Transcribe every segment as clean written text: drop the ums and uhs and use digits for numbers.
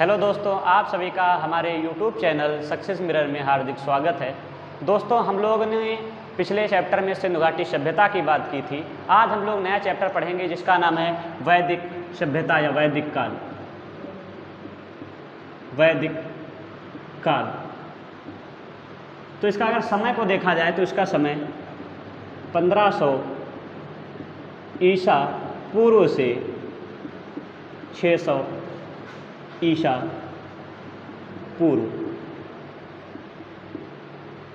Hello दोस्तों, आप सभी का हमारे YouTube चैनल सक्सेस मिरर में हार्दिक स्वागत है। दोस्तों, हम लोगों ने पिछले चैप्टर में सिंधु घाटी सभ्यता की बात की थी। आज हम लोग नया चैप्टर पढ़ेंगे जिसका नाम है वैदिक सभ्यता या वैदिक काल। वैदिक काल। तो इसका अगर समय को देखा जाए तो इसका समय 1500 ईसा पूर्व से 600 ईसा पूर्व।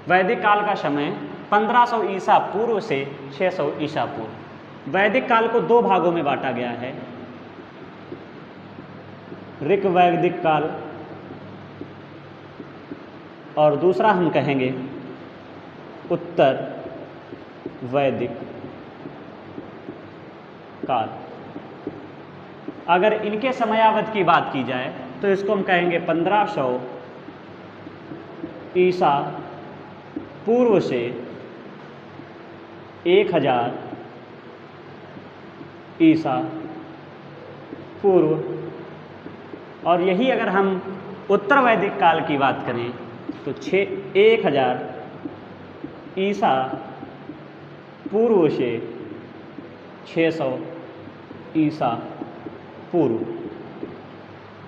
वैदिक काल का समय 1500 ईसा पूर्व से 600 ईसा पूर्व। वैदिक काल को दो भागों में बांटा गया है, ऋक वैदिक काल और दूसरा हम कहेंगे उत्तर वैदिक काल। अगर इनके समयावधि की बात की जाए तो इसको हम कहेंगे 1500 ईसा पूर्व से 1000 ईसा पूर्व। और यही अगर हम उत्तर वैदिक काल की बात करें तो 1000 ईसा पूर्व से 600 ईसा पूर्व।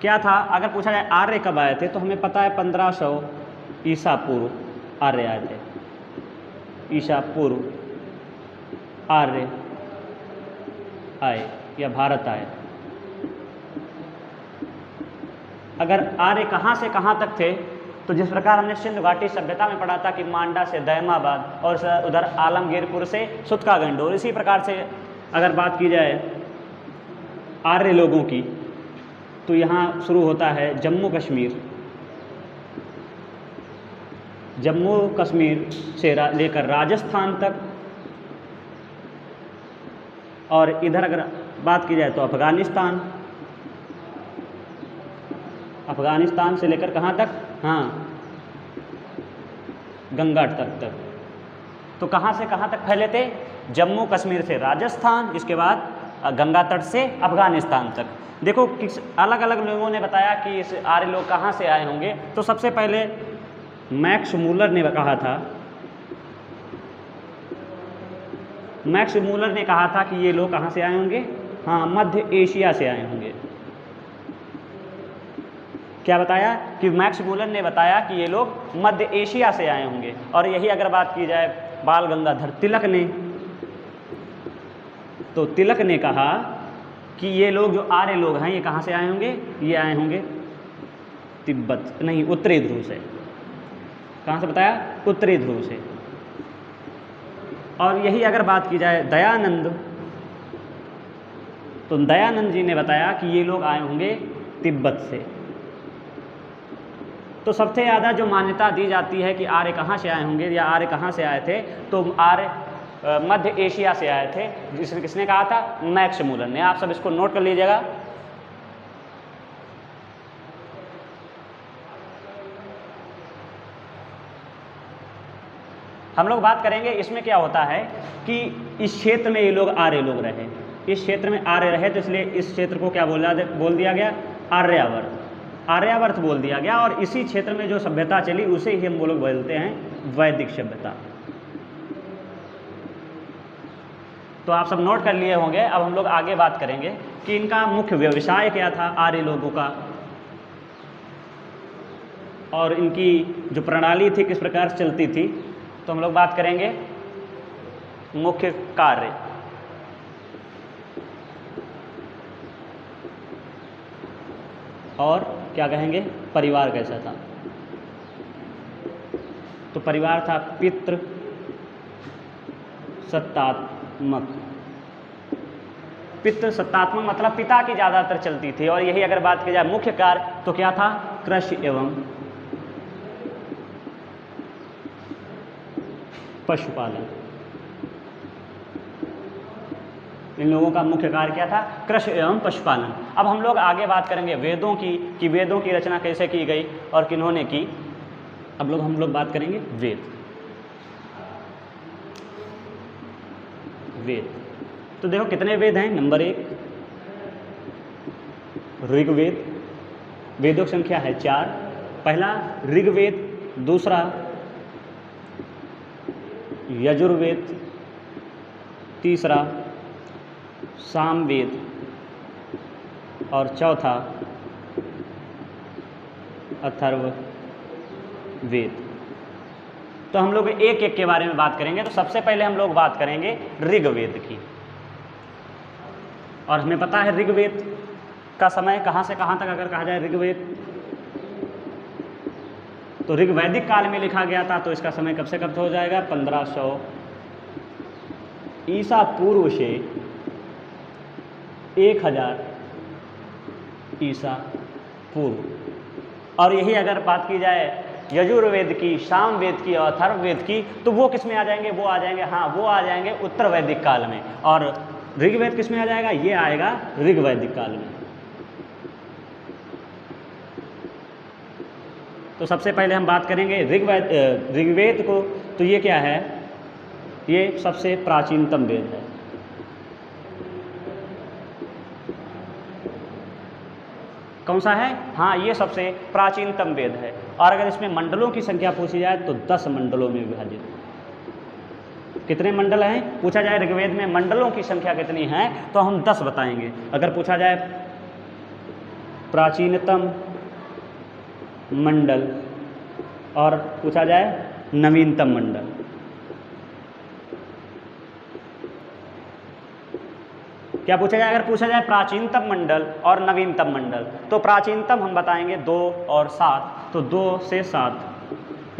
क्या था, अगर पूछा जाए आर्य कब आए थे तो हमें पता है 1500 ईसा पूर्व आर्य आए थे। ईसा पूर्व आर्य आए या भारत आए। अगर आर्य कहाँ से कहाँ तक थे तो जिस प्रकार हमने सिंधु घाटी सभ्यता में पढ़ा था कि मांडा से दयमाबाद और उधर आलमगीरपुर से सुतकागंड, और इसी प्रकार से अगर बात की जाए आर्य लोगों की तो यहाँ शुरू होता है जम्मू कश्मीर। जम्मू कश्मीर से लेकर राजस्थान तक, और इधर अगर बात की जाए तो अफ़गानिस्तान। अफ़गानिस्तान से लेकर कहाँ तक, हाँ, गंगा तट तक। तो कहाँ से कहाँ तक फैले थे? जम्मू कश्मीर से राजस्थान, इसके बाद गंगा तट से अफ़गानिस्तान तक। देखो किस अलग अलग लोगों ने बताया कि इस आर्य लोग कहाँ से आए होंगे। तो सबसे पहले मैक्स मूलर ने कहा था, मैक्स मूलर ने कहा था कि ये लोग कहाँ से आए होंगे, हाँ, मध्य एशिया से आए होंगे। क्या बताया कि मैक्स मूलर ने बताया कि ये लोग मध्य एशिया से आए होंगे। और यही अगर बात की जाए बाल गंगाधर तिलक ने, तो तिलक ने कहा कि ये लोग जो आर्य लोग हैं ये कहाँ से आए होंगे, ये आए होंगे तिब्बत, नहीं, उत्तरी ध्रुव से। कहाँ से बताया? उत्तरी ध्रुव से। और यही अगर बात की जाए दयानंद, तो दयानंद जी ने बताया कि ये लोग आए होंगे तिब्बत से। तो सबसे ज़्यादा जो मान्यता दी जाती है कि आर्य कहाँ से आए होंगे या आर्य कहाँ से आए थे, तो आर्य मध्य एशिया से आए थे। जिसने किसने कहा था? मैक्स मूलर ने। आप सब इसको नोट कर लीजिएगा। हम लोग बात करेंगे इसमें क्या होता है कि इस क्षेत्र में ये लोग आर्य लोग रहे, इस क्षेत्र में आर्य रहे, तो इसलिए इस क्षेत्र को क्या बोल दिया गया? आर्यावर्त। आर्यावर्त बोल दिया गया। और इसी क्षेत्र में जो सभ्यता चली उसे ही हम लोग बोलते हैं वैदिक सभ्यता। तो आप सब नोट कर लिए होंगे। अब हम लोग आगे बात करेंगे कि इनका मुख्य व्यवसाय क्या था आर्य लोगों का, और इनकी जो प्रणाली थी किस प्रकार से चलती थी। तो हम लोग बात करेंगे मुख्य कार्य। और क्या कहेंगे? परिवार कैसा था? तो परिवार था पितृ सत्तात्मक। पितृ सत्तात्मक मतलब पिता की ज़्यादातर चलती थी। और यही अगर बात की जाए मुख्य कार्य तो क्या था? कृषि एवं पशुपालन। इन लोगों का मुख्य कार्य क्या था? कृषि एवं पशुपालन। अब हम लोग आगे बात करेंगे वेदों की, कि वेदों की रचना कैसे की गई और किन्होंने की। अब हम लोग बात करेंगे वेद। वेद तो देखो कितने वेद हैं। नंबर 1 ऋग्वेद, वेदों की संख्या है 4। पहला ऋग्वेद, दूसरा यजुर्वेद, तीसरा सामवेद और चौथा अथर्ववेद। तो हम लोग एक एक के बारे में बात करेंगे। तो सबसे पहले हम लोग बात करेंगे ऋग्वेद की। और हमें पता है ऋग्वेद का समय कहाँ से कहाँ तक अगर कहा जाए ऋग्वेद, तो ऋग्वैदिक काल में लिखा गया था, तो इसका समय कब से कब हो जाएगा 1500 ईसा पूर्व से 1000 ईसा पूर्व। और यही अगर बात की जाए यजुर्वेद की, सामवेद की और अथर्ववेद की, तो वो किस में आ जाएंगे? वो आ जाएंगे, हाँ वो आ जाएंगे उत्तर वैदिक काल में। और ऋग्वेद किस में आ जाएगा? ये आएगा ऋग्वैदिक काल में। तो सबसे पहले हम बात करेंगे ऋग्वेद को। तो ये क्या है? ये सबसे प्राचीनतम वेद है। कौन सा है? हाँ, ये सबसे प्राचीनतम वेद है। और अगर इसमें मंडलों की संख्या पूछी जाए तो 10 मंडलों में विभाजित। कितने मंडल हैं? पूछा जाए ऋग्वेद में मंडलों की संख्या कितनी है, तो हम 10 बताएंगे। अगर पूछा जाए प्राचीनतम मंडल और पूछा जाए नवीनतम मंडल, क्या पूछा जाए? अगर पूछा जाए प्राचीनतम मंडल और नवीनतम मंडल, तो प्राचीनतम हम बताएंगे 2 और 7। तो 2 से 7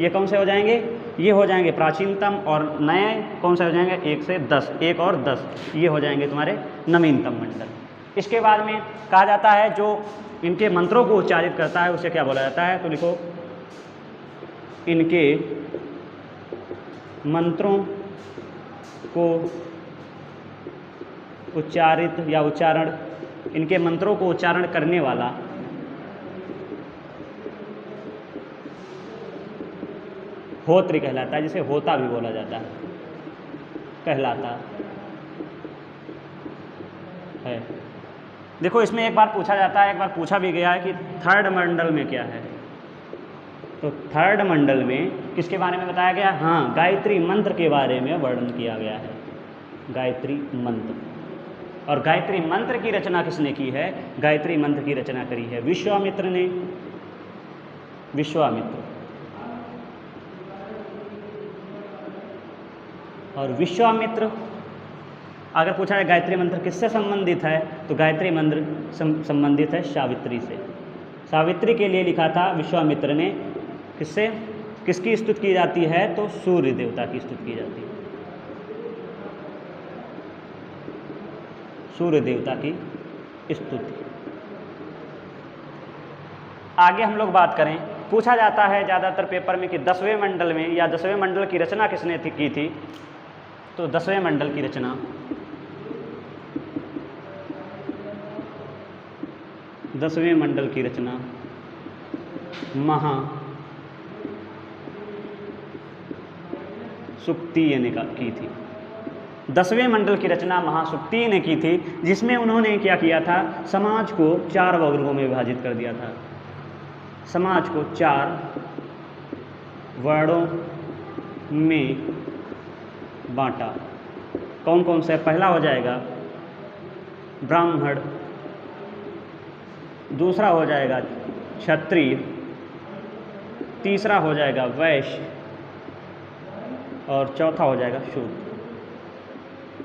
ये कौन से हो जाएंगे? ये हो जाएंगे प्राचीनतम। और नए कौन से हो जाएंगे? 1 से 10, 1 और 10 ये हो जाएंगे तुम्हारे नवीनतम मंडल। इसके बाद में कहा जाता है जो इनके मंत्रों को उच्चारित करता है उसे क्या बोला जाता है? तो लिखो, इनके मंत्रों को उच्चारित या उच्चारण, इनके मंत्रों को उच्चारण करने वाला होत्र कहलाता है, जिसे होता भी बोला जाता है, कहलाता है। देखो इसमें एक बार पूछा जाता है, एक बार पूछा भी गया है कि थर्ड मंडल में क्या है। तो थर्ड मंडल में किसके बारे में बताया गया? हाँ, गायत्री मंत्र के बारे में वर्णन किया गया है, गायत्री मंत्र। और गायत्री मंत्र की रचना किसने की है? गायत्री मंत्र की रचना करी है विश्वामित्र ने। विश्वामित्र। और विश्वामित्र, अगर पूछा है गायत्री मंत्र किससे संबंधित है, तो गायत्री मंत्र संबंधित है सावित्री से। सावित्री के लिए लिखा था विश्वामित्र ने। किससे, किसकी स्तुति की जाती है? तो सूर्य देवता की स्तुति की जाती है, सूर्य देवता की स्तुति। आगे हम लोग बात करें, पूछा जाता है ज़्यादातर पेपर में कि 10वें मंडल में या 10वें मंडल की रचना किसने की थी? तो 10वें मंडल की रचना 10वें मंडल की रचना महासुक्तीय ने की थी। 10वें मंडल की रचना महासुक्तीय ने की थी, जिसमें उन्होंने क्या किया था? समाज को 4 वर्गों में विभाजित कर दिया था। समाज को 4 वर्णों में बांटा। कौन कौन से? पहला हो जाएगा ब्राह्मण, दूसरा हो जाएगा क्षत्रिय, तीसरा हो जाएगा वैश्य और चौथा हो जाएगा शूद्र।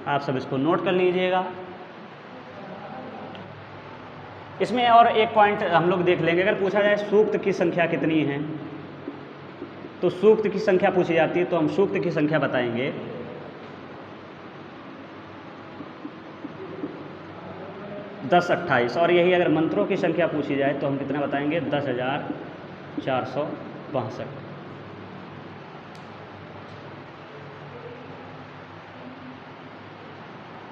आप सब इसको नोट कर लीजिएगा। इसमें और एक पॉइंट हम लोग देख लेंगे, अगर पूछा जाए सूक्त की संख्या कितनी है, तो सूक्त की संख्या पूछी जाती है, तो हम सूक्त की संख्या बताएंगे। दस 28। और यही अगर मंत्रों की संख्या पूछी जाए तो हम कितना बताएंगे? 10,462।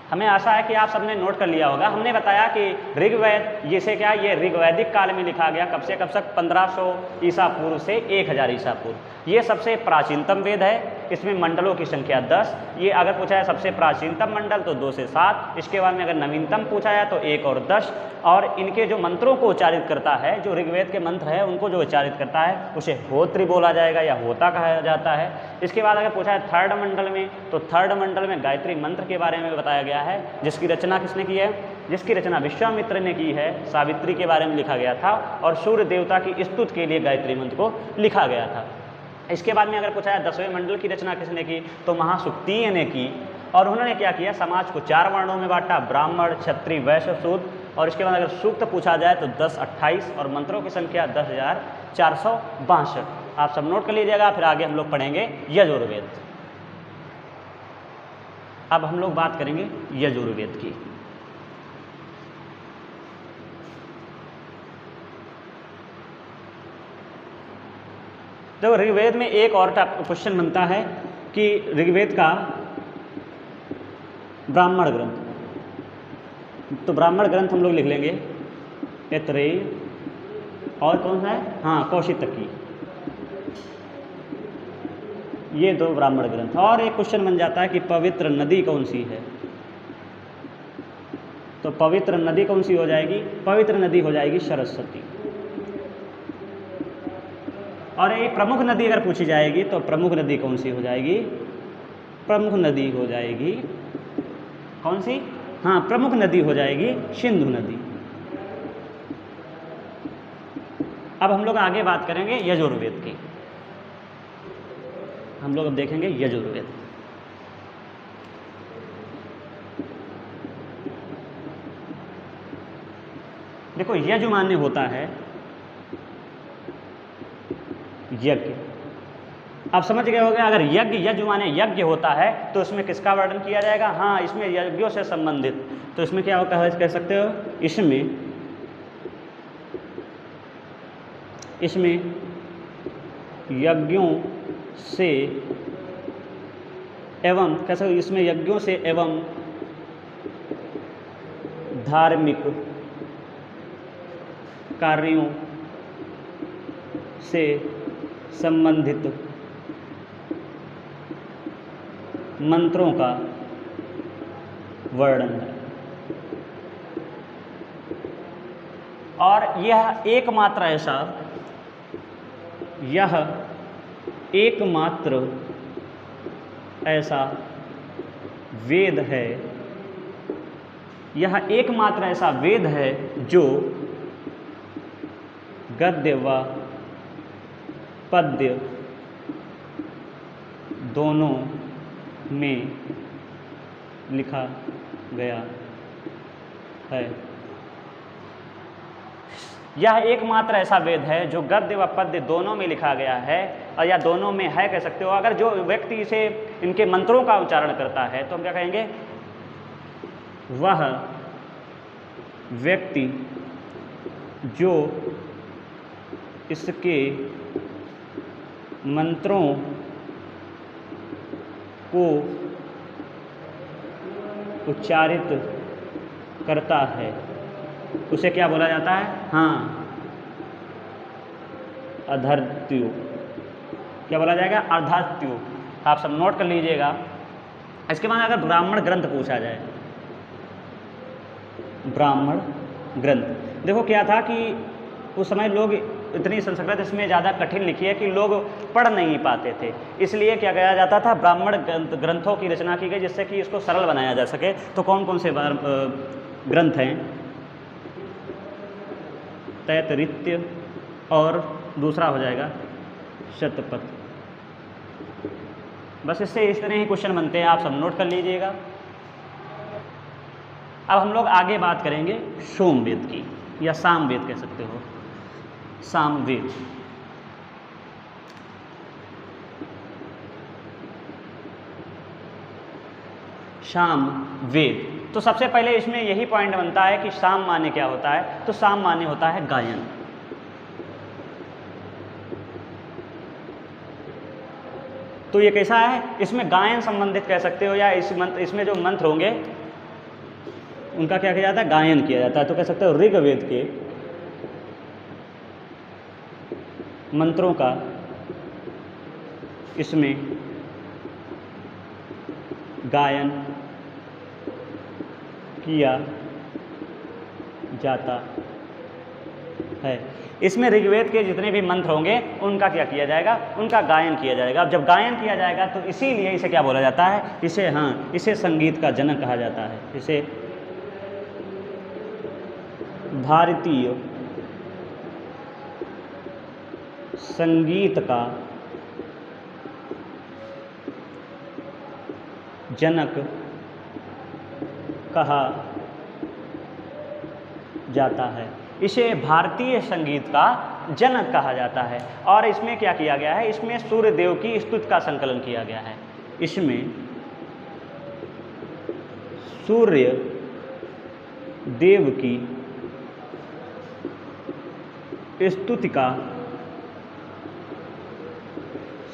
हमें आशा है कि आप सबने नोट कर लिया होगा। हमने बताया कि ऋग्वेद जिसे क्या, ये ऋग्वैदिक काल में लिखा गया। कब से कब तक? 1500 ईसा पूर्व से 1000 ईसा पूर्व। ये सबसे प्राचीनतम वेद है। इसमें मंडलों की संख्या 10। ये अगर पूछा है सबसे प्राचीनतम मंडल तो 2 से 7। इसके बाद में अगर नवीनतम पूछा है तो 1 और 10। और इनके जो मंत्रों को उच्चारित करता है, जो ऋग्वेद के मंत्र है उनको जो उच्चारित करता है उसे होत्री बोला जाएगा या होता कहा जाता है। इसके बाद अगर पूछा है थर्ड मंडल में, तो थर्ड मंडल में गायत्री मंत्र के बारे में बताया गया है, जिसकी रचना किसने की है? जिसकी रचना विश्वामित्र ने की है। सावित्री के बारे में लिखा गया था और सूर्य देवता की स्तुति के लिए गायत्री मंत्र को लिखा गया था। इसके बाद में अगर पूछा है 10वें मंडल की रचना किसने की, तो महासुक्तीय ने की। और उन्होंने क्या किया? समाज को 4 वर्णों में बांटा, ब्राह्मण, क्षत्रिय, वैश्य, शूद्र। और इसके बाद अगर सूक्त पूछा जाए तो 10, 28 और मंत्रों की संख्या 10,462। आप सब नोट कर लीजिएगा। फिर आगे हम लोग पढ़ेंगे यजुर्वेद। अब हम लोग बात करेंगे यजुर्वेद की। तो ऋग्वेद में एक और क्वेश्चन बनता है कि ऋग्वेद का ब्राह्मण ग्रंथ, तो ब्राह्मण ग्रंथ हम लोग लिख लेंगे ऐतरेय और कौन सा है? हाँ, कौशितकी। ये 2 ब्राह्मण ग्रंथ। और एक क्वेश्चन बन जाता है कि पवित्र नदी कौन सी है, तो पवित्र नदी कौन सी हो जाएगी? पवित्र नदी हो जाएगी सरस्वती। और एक प्रमुख नदी अगर पूछी जाएगी तो प्रमुख नदी कौन सी हो जाएगी? प्रमुख नदी हो जाएगी कौन सी? हाँ, प्रमुख नदी हो जाएगी सिंधु नदी। अब हम लोग आगे बात करेंगे यजुर्वेद की। हम लोग अब देखेंगे यजुर्वेद। देखो, यजु माने होता है यज्ञ। आप समझ गए होंगे, अगर यज्ञ माने यज्ञ होता है तो इसमें किसका वर्णन किया जाएगा? हाँ, इसमें यज्ञों से संबंधित। तो इसमें क्या कह सकते हो? इसमें यज्ञों से एवं कैसे, इसमें यज्ञों से एवं धार्मिक कार्यों से संबंधित मंत्रों का वर्णन है। और यह एकमात्र ऐसा वेद है, यह एकमात्र ऐसा वेद है जो गद्य व पद्य दोनों में लिखा गया है। यह एकमात्र ऐसा वेद है जो गद्य व पद्य दोनों में लिखा गया है, और या दोनों में है कह सकते हो। अगर जो व्यक्ति इसे इनके मंत्रों का उच्चारण करता है तो हम क्या कहेंगे? वह व्यक्ति जो इसके मंत्रों को उच्चारित करता है उसे क्या बोला जाता है? हाँ, अधर्त्यो। क्या बोला जाएगा? अर्धात्यो। आप सब नोट कर लीजिएगा। इसके बाद अगर ब्राह्मण ग्रंथ पूछा जाए, ब्राह्मण ग्रंथ, देखो क्या था कि उस समय लोग इतनी संस्कृत इसमें ज़्यादा कठिन लिखी है कि लोग पढ़ नहीं पाते थे, इसलिए क्या किया जाता था? ब्राह्मण ग्रंथों की रचना की गई जिससे कि इसको सरल बनाया जा सके। तो कौन कौन से ग्रंथ हैं? तैतरित्य और दूसरा हो जाएगा शतपथ। बस इससे इस तरह ही क्वेश्चन बनते हैं, आप सब नोट कर लीजिएगा। अब हम लोग आगे बात करेंगे सोमवेद की, या सामवेद कह सकते हो, सामवेद। सामवेद, तो सबसे पहले इसमें यही पॉइंट बनता है कि साम माने क्या होता है? तो साम माने होता है गायन। तो ये कैसा है? इसमें गायन संबंधित कह सकते हो, या इसमें जो मंत्र होंगे उनका क्या किया जाता है? गायन किया जाता है। तो कह सकते हो ऋग्वेद के मंत्रों का इसमें गायन किया जाता है। इसमें ऋग्वेद के जितने भी मंत्र होंगे उनका क्या किया जाएगा, उनका गायन किया जाएगा। अब जब गायन किया जाएगा तो इसीलिए इसे क्या बोला जाता है, इसे संगीत का जनक कहा जाता है। इसे भारतीय संगीत का जनक कहा जाता है। इसे भारतीय संगीत का जनक कहा जाता है। और इसमें क्या किया गया है, इसमें सूर्य देव की स्तुति का संकलन किया गया है। इसमें सूर्य देव की स्तुति का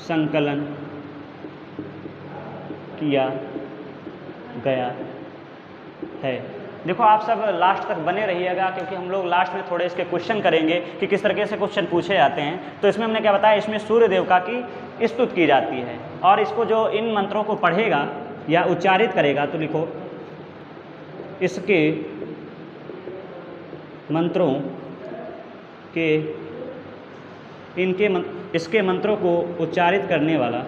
संकलन किया गया है। देखो आप सब लास्ट तक बने रहिएगा, क्योंकि हम लोग लास्ट में थोड़े इसके क्वेश्चन करेंगे कि किस तरीके से क्वेश्चन पूछे जाते हैं। तो इसमें हमने क्या बताया, इसमें सूर्य देवता की स्तुति की जाती है। और इसको जो इन मंत्रों को पढ़ेगा या उच्चारित करेगा, तो लिखो इसके मंत्रों के इसके मंत्रों को उच्चारित करने वाला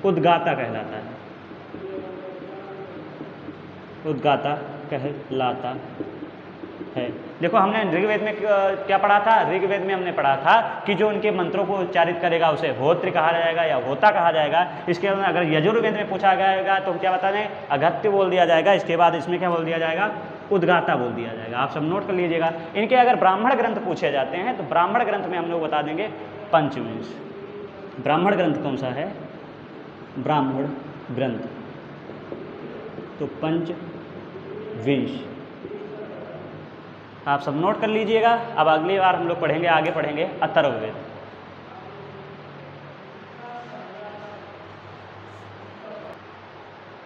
उद्गाता कहलाता है। उद्गाता कहलाता है। देखो हमने ऋग्वेद में क्या पढ़ा था, ऋग्वेद में हमने पढ़ा था कि जो उनके मंत्रों को उच्चारित करेगा उसे होत्र कहा जाएगा या होता कहा जाएगा। इसके बाद अगर यजुर्वेद में पूछा जाएगा तो क्या बता दें, अगत्य बोल दिया जाएगा। इसके बाद इसमें क्या बोल दिया जाएगा, उद्गाता बोल दिया जाएगा। आप सब नोट कर लीजिएगा। इनके अगर ब्राह्मण ग्रंथ पूछे जाते हैं तो ब्राह्मण ग्रंथ में हम लोग बता देंगे पंचविंश। ब्राह्मण ग्रंथ कौन सा है, ब्राह्मण ग्रंथ, तो पंचविंश आप सब नोट कर लीजिएगा। अब अगली बार हम लोग पढ़ेंगे, आगे पढ़ेंगे अथर्ववेद।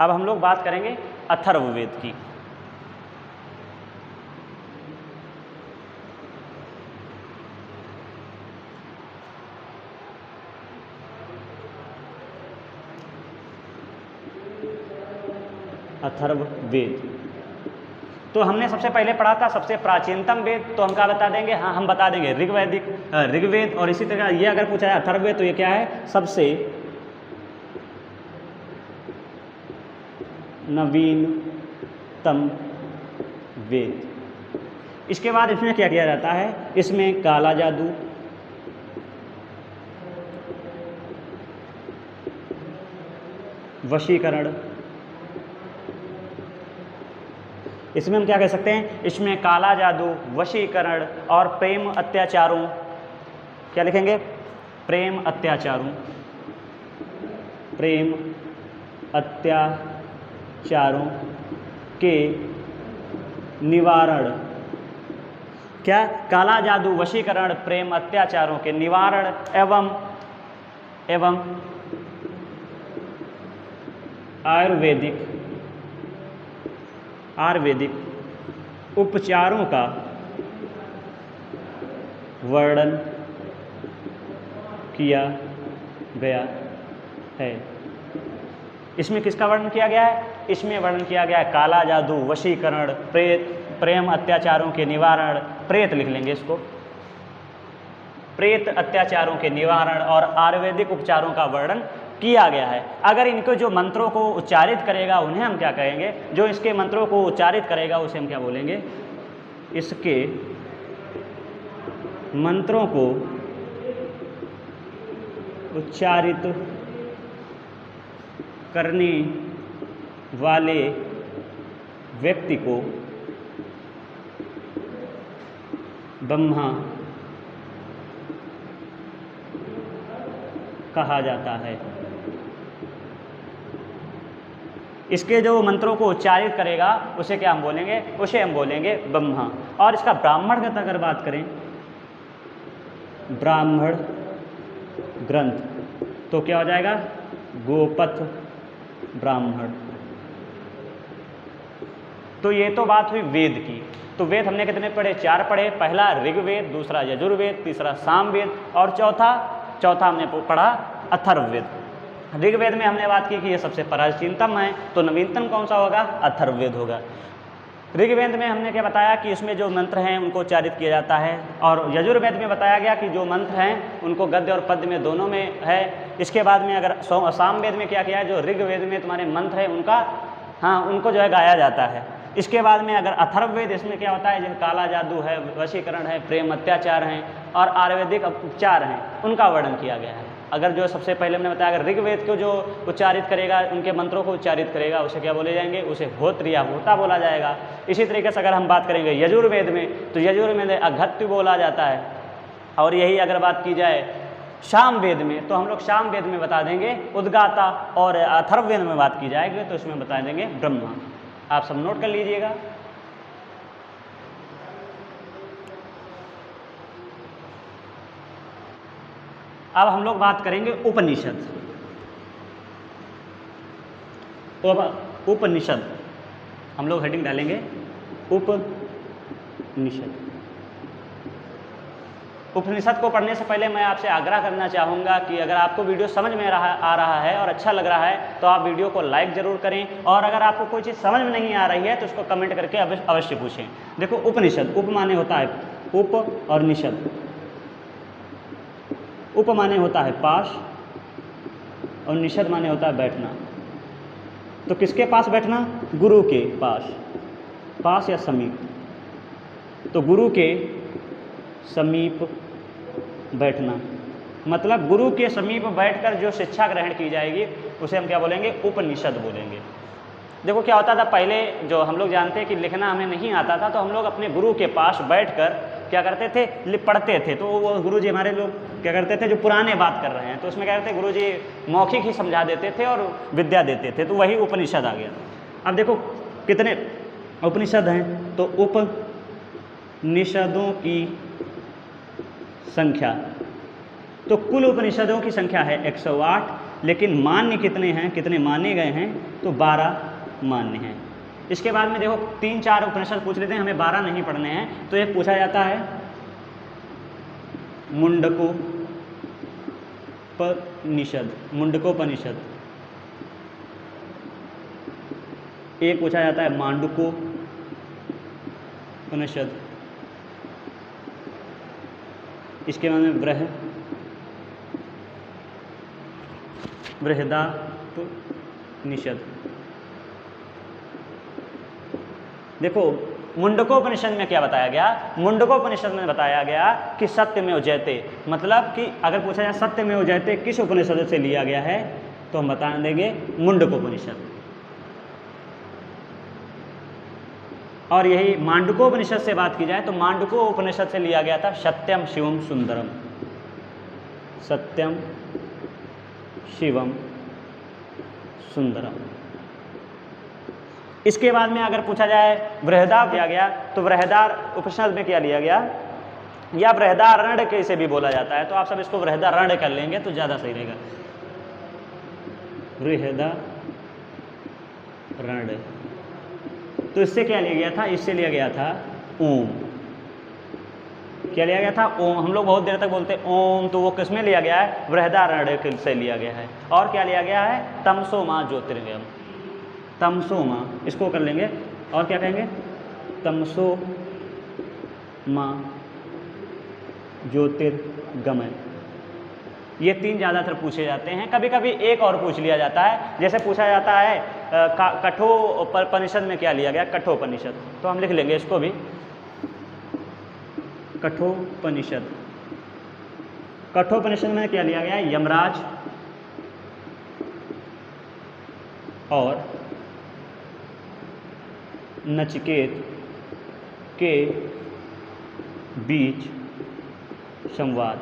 अब हम लोग बात करेंगे अथर्ववेद की। अथर्ववेद तो हमने सबसे पहले पढ़ा था सबसे प्राचीनतम वेद, तो हम क्या बता देंगे, हाँ हम बता देंगे ऋग्वेद। और इसी तरह ये अगर पूछा है अथर्ववेद तो ये क्या है, सबसे नवीनतम वेद। इसके बाद इसमें क्या किया जाता है, इसमें काला जादू, वशीकरण, इसमें हम क्या कह सकते हैं, इसमें काला जादू, वशीकरण और प्रेम अत्याचारों, क्या लिखेंगे, प्रेम अत्याचारों, प्रेम अत्याचारों के निवारण। क्या, काला जादू, वशीकरण, प्रेम अत्याचारों के निवारण एवं आयुर्वेदिक उपचारों का वर्णन किया गया है। इसमें किसका वर्णन किया गया है, इसमें वर्णन किया गया है काला जादू, वशीकरण, प्रेम अत्याचारों के निवारण, प्रेत लिख लेंगे इसको, प्रेत अत्याचारों के निवारण और आयुर्वेदिक उपचारों का वर्णन किया गया है। अगर इनको जो मंत्रों को उच्चारित करेगा उन्हें हम क्या कहेंगे, जो इसके मंत्रों को उच्चारित करेगा उसे हम क्या बोलेंगे, इसके मंत्रों को उच्चारित करने वाले व्यक्ति को ब्रह्मा कहा जाता है। इसके जो मंत्रों को उच्चारित करेगा उसे क्या हम बोलेंगे, उसे हम बोलेंगे ब्रह्मा। और इसका ब्राह्मण ग्रंथ अगर बात करें, ब्राह्मण ग्रंथ तो क्या हो जाएगा, गोपथ ब्राह्मण। तो ये तो बात हुई वेद की। तो वेद हमने कितने पढ़े, 4 पढ़े। पहला ऋग्वेद, दूसरा यजुर्वेद, तीसरा सामवेद और चौथा चौथा हमने पढ़ा अथर्ववेद। ऋग्वेद में हमने बात की कि ये सबसे प्राचीनतम है, तो नवीनतम कौन सा होगा? अथर्ववेद होगा। ऋग्वेद में हमने क्या बताया कि इसमें जो मंत्र हैं उनको उच्चारित किया जाता है, और यजुर्वेद में बताया गया कि जो मंत्र हैं उनको गद्य और पद्य में दोनों में है। इसके बाद में अगर सामवेद में क्या किया है, जो ऋग्वेद में तुम्हारे मंत्र है उनका उनको जो है गाया जाता है। इसके बाद में अगर अथर्ववेद, इसमें क्या होता है, जैसे काला जादू है, वशीकरण है, प्रेम अत्याचार हैं और आयुर्वेदिक उपचार हैं, उनका वर्णन किया गया है। अगर जो सबसे पहले हमने बताया, अगर ऋग्वेद को जो उच्चारित करेगा, उनके मंत्रों को उच्चारित करेगा, उसे क्या बोले जाएंगे? उसे होत्र या होता बोला जाएगा। इसी तरीके से अगर हम बात करेंगे यजुर्वेद में, तो यजुर्वेद में अघत्य बोला जाता है। और यही अगर बात की जाए सामवेद में, तो हम लोग सामवेद में बता देंगे उद्गाता, और अथर्ववेद में बात की जाएगी तो इसमें बता देंगे ब्रह्मा। आप सब नोट कर लीजिएगा। अब हम लोग बात करेंगे उपनिषद। उपनिषद हम लोग हेडिंग डालेंगे उपनिषद। उपनिषद को पढ़ने से पहले मैं आपसे आग्रह करना चाहूँगा कि अगर आपको वीडियो समझ में आ रहा है और अच्छा लग रहा है तो आप वीडियो को लाइक ज़रूर करें, और अगर आपको कोई चीज़ समझ में नहीं आ रही है तो उसको कमेंट करके अवश्य पूछें। देखो, उपनिषद, उप माने होता है उप और निषद। उप माने होता है पास और निषद माने होता है बैठना। तो किसके पास बैठना? गुरु के पास, पास या समीप। तो गुरु के समीप बैठना, मतलब गुरु के समीप बैठकर जो शिक्षा ग्रहण की जाएगी उसे हम क्या बोलेंगे? उपनिषद बोलेंगे। देखो क्या होता था पहले, जो हम लोग जानते हैं कि लिखना हमें नहीं आता था, तो हम लोग अपने गुरु के पास बैठकर क्या करते थे? पढ़ते थे। तो वो गुरु जी हमारे लोग क्या करते थे, जो पुराने बात कर रहे हैं तो उसमें क्या करते, गुरु जी मौखिक ही समझा देते थे और विद्या देते थे, तो वही उपनिषद आ गया। अब देखो कितने उपनिषद हैं, तो उपनिषदों की संख्या, तो कुल उपनिषदों की संख्या है 108, लेकिन मान्य कितने हैं, कितने माने गए हैं? तो 12 मान्य हैं। इसके बाद में देखो 3-4 उपनिषद पूछ लेते हैं, हमें 12 नहीं पढ़ने हैं। तो एक पूछा जाता है मुंडकोपनिषद, मुंडकोपनिषद। एक पूछा जाता है मांडुकोपनिषद। इसके बाद में बृहदारण्यकोपनिषद। देखो मुंडकोपनिषद में क्या बताया गया? मुंडकोपनिषद में बताया गया कि सत्यमेव जयते, मतलब कि अगर पूछा जाए सत्यमेव जयते किस उपनिषद से लिया गया है, तो हम बता देंगे मुंडकोपनिषद। और यही मांडुकोपनिषद से बात की जाए तो मांडुकोपनिषद से लिया गया था सत्यम शिवम सुंदरम, सत्यम शिवम सुंदरम। इसके बाद में अगर पूछा जाए बृहदार लिया गया, तो बृहदार उपनिषद में क्या लिया गया, या बृहदारण्य कैसे भी बोला जाता है, तो आप सब इसको बृहदारण्य कर लेंगे तो ज़्यादा सही रहेगा। बृहदारण्य, तो इससे क्या लिया गया था? इससे लिया गया था ओम। क्या लिया गया था? ओम। हम लोग बहुत देर तक बोलते हैं ओम, तो वो किसमें लिया गया है? बृहदारण्य से लिया गया है। और क्या लिया गया है? तमसोमा ज्योतिर्गम, तमसोमा, इसको कर लेंगे। और क्या कहेंगे? तमसोमा ज्योतिर्गमय। ये 3 ज़्यादातर पूछे जाते हैं। कभी कभी एक और पूछ लिया जाता है, जैसे पूछा जाता है कठोपनिषद में क्या लिया गया? कठोपनिषद, तो हम लिख लेंगे इसको भी, कठोपनिषद। कठोपनिषद में क्या लिया गया है? यमराज और नचिकेत के बीच संवाद।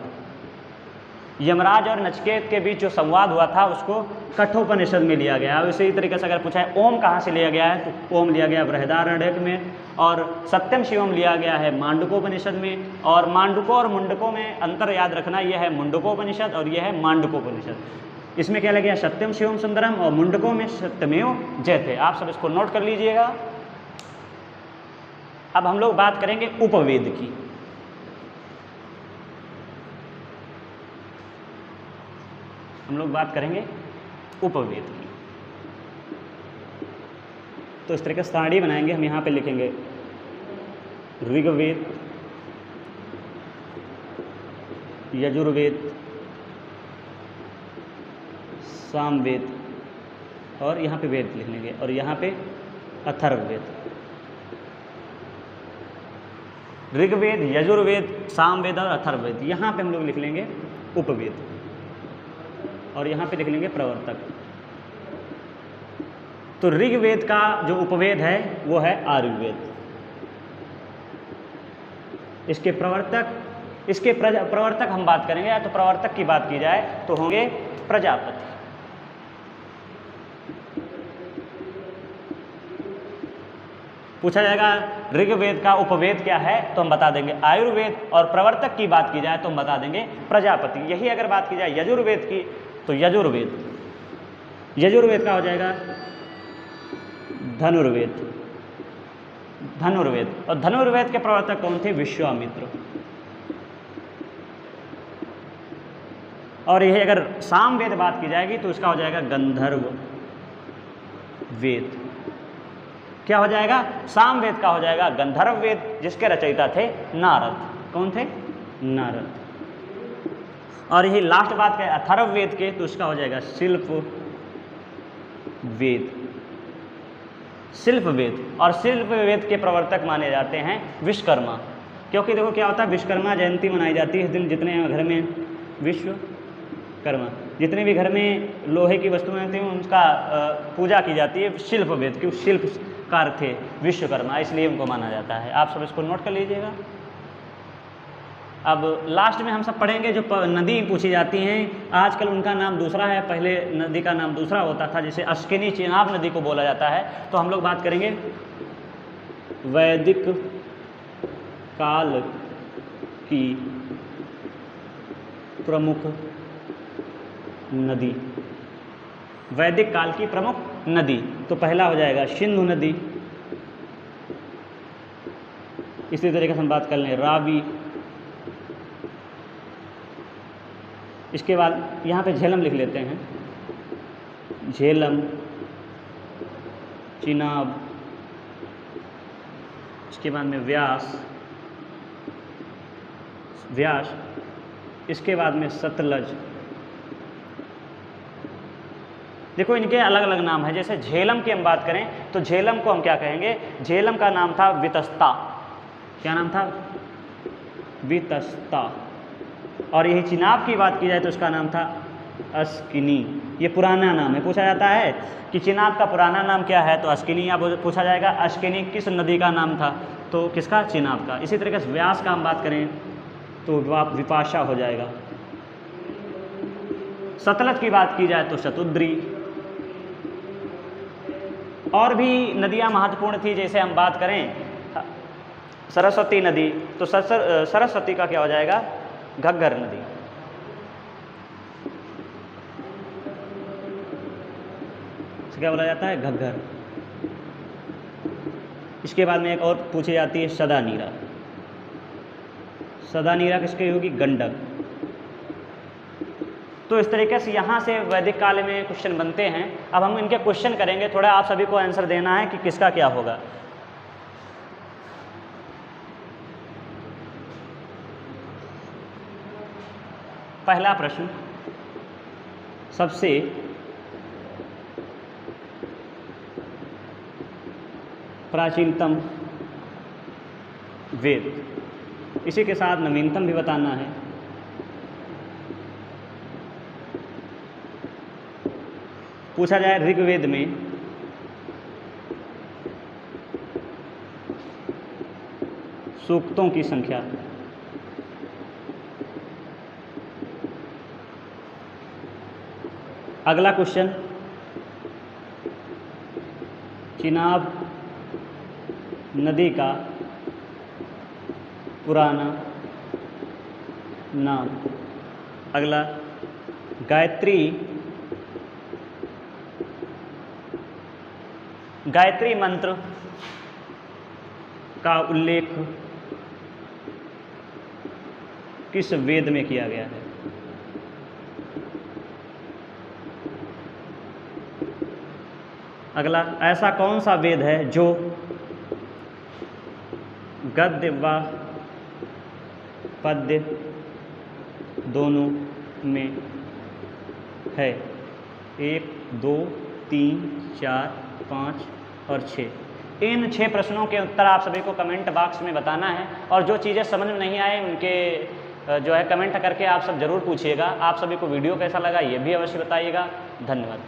यमराज और नचिकेत के बीच जो संवाद हुआ था उसको कठोपनिषद में लिया गया। इसी तरीके से अगर पूछा है ओम कहाँ से लिया गया है, तो ओम लिया गया बृहदारण्यक में, और सत्यम शिवम लिया गया है मांडुकोपनिषद में। और मांडुको और मुंडको में अंतर याद रखना, यह है मुंडकोपनिषद और यह है मांडुकोपनिषद। इसमें क्या लगा? सत्यम शिवम सुंदरम, और मुंडको में सत्यमेव जयते। आप सब इसको नोट कर लीजिएगा। अब हम लोग बात करेंगे उपवेद की। हम लोग बात करेंगे उपवेद की। तो इस तरह का सारणी बनाएंगे हम। यहाँ पे लिखेंगे ऋग्वेद, यजुर्वेद, सामवेद, और यहाँ पे वेद लिख लेंगे, और यहाँ पे अथर्ववेद। ऋग्वेद, यजुर्वेद, सामवेद और अथर्ववेद, यहाँ पे हम लोग लिख लेंगे उपवेद, और यहाँ पे लिख लेंगे प्रवर्तक। तो ऋग्वेद का जो उपवेद है वो है आयुर्वेद। इसके प्रवर्तक हम बात करेंगे, या तो प्रवर्तक की बात की जाए तो होंगे प्रजापति। पूछा जाएगा ऋग्वेद का उपवेद क्या है, तो हम बता देंगे आयुर्वेद, और प्रवर्तक की बात की जाए तो हम बता देंगे प्रजापति। यही अगर बात की जाए यजुर्वेद की, तो यजुर्वेद का हो जाएगा धनुर्वेद। और धनुर्वेद के प्रवर्तक कौन थे? विश्वामित्र। और यही अगर सामवेद बात की जाएगी तो इसका हो जाएगा गंधर्व वेद। क्या हो जाएगा? सामवेद का हो जाएगा गंधर्व वेद, जिसके रचयिता थे नारद। कौन थे? नारद। और यही लास्ट बात है अथर्ववेद के, तो इसका हो जाएगा शिल्प वेद। और शिल्प वेद के प्रवर्तक माने जाते हैं विश्वकर्मा। क्योंकि देखो क्या होता है, विश्वकर्मा जयंती मनाई जाती है इस दिन। जितने घर में विश्वकर्मा, जितने भी घर में लोहे की वस्तुएं होती हैं उनका पूजा की जाती है शिल्प वेद, क्यों? शिल्पकार थे विश्वकर्मा, इसलिए उनको माना जाता है। आप सब इसको नोट कर लीजिएगा। अब लास्ट में हम सब पढ़ेंगे जो नदी पूछी जाती हैं, आजकल उनका नाम दूसरा है, पहले नदी का नाम दूसरा होता था, जैसे अश्किनी चेनाब नदी को बोला जाता है। तो हम लोग बात करेंगे वैदिक काल की प्रमुख नदी। वैदिक काल की प्रमुख नदी, तो पहला हो जाएगा सिंधु नदी। इसी तरीके से हम बात कर लें रावी। इसके बाद यहाँ पे झेलम लिख लेते हैं, झेलम, चिनाब, इसके बाद में व्यास, इसके बाद में सतलज। देखो इनके अलग अलग नाम है। जैसे झेलम की हम बात करें तो झेलम को हम क्या कहेंगे? झेलम का नाम था वितस्ता। क्या नाम था? वितस्ता। और यही चिनाब की बात की जाए तो उसका नाम था अस्किनी। ये पुराना नाम है। पूछा जाता है कि चिनाब का पुराना नाम क्या है, तो अस्किनी। या पूछा जाएगा अस्किनी किस नदी का नाम था, तो किसका? चिनाब का। इसी तरीके से व्यास का हम बात करें तो विपाशा हो जाएगा। सतलज की बात की जाए तो शतुद्री। और भी नदियां महत्वपूर्ण थी, जैसे हम बात करें सरस्वती नदी, तो सरस्वती का क्या हो जाएगा? घग्गर नदी। क्या बोला जाता है? घग्गर। इसके बाद में एक और पूछी जाती है सदानीरा। सदानीरा किसकी होगी? गंडक। तो इस तरीके से यहाँ से वैदिक काल में क्वेश्चन बनते हैं। अब हम इनके क्वेश्चन करेंगे, थोड़ा आप सभी को आंसर देना है कि किसका क्या होगा। पहला प्रश्न, सबसे प्राचीनतम वेद, इसी के साथ नवीनतम भी बताना है। पूछा जाए ऋग्वेद में सूक्तों की संख्या। अगला क्वेश्चन, चिनाब नदी का पुराना नाम। अगला, गायत्री मंत्र का उल्लेख किस वेद में किया गया है? अगला, ऐसा कौन सा वेद है जो गद्य व पद्य दोनों में है? 1, 2, 3, 4, 5 और 6। इन 6 प्रश्नों के उत्तर आप सभी को कमेंट बॉक्स में बताना है, और जो चीज़ें समझ में नहीं आए उनके जो है कमेंट करके आप सब ज़रूर पूछिएगा। आप सभी को वीडियो कैसा लगा ये भी अवश्य बताइएगा। धन्यवाद।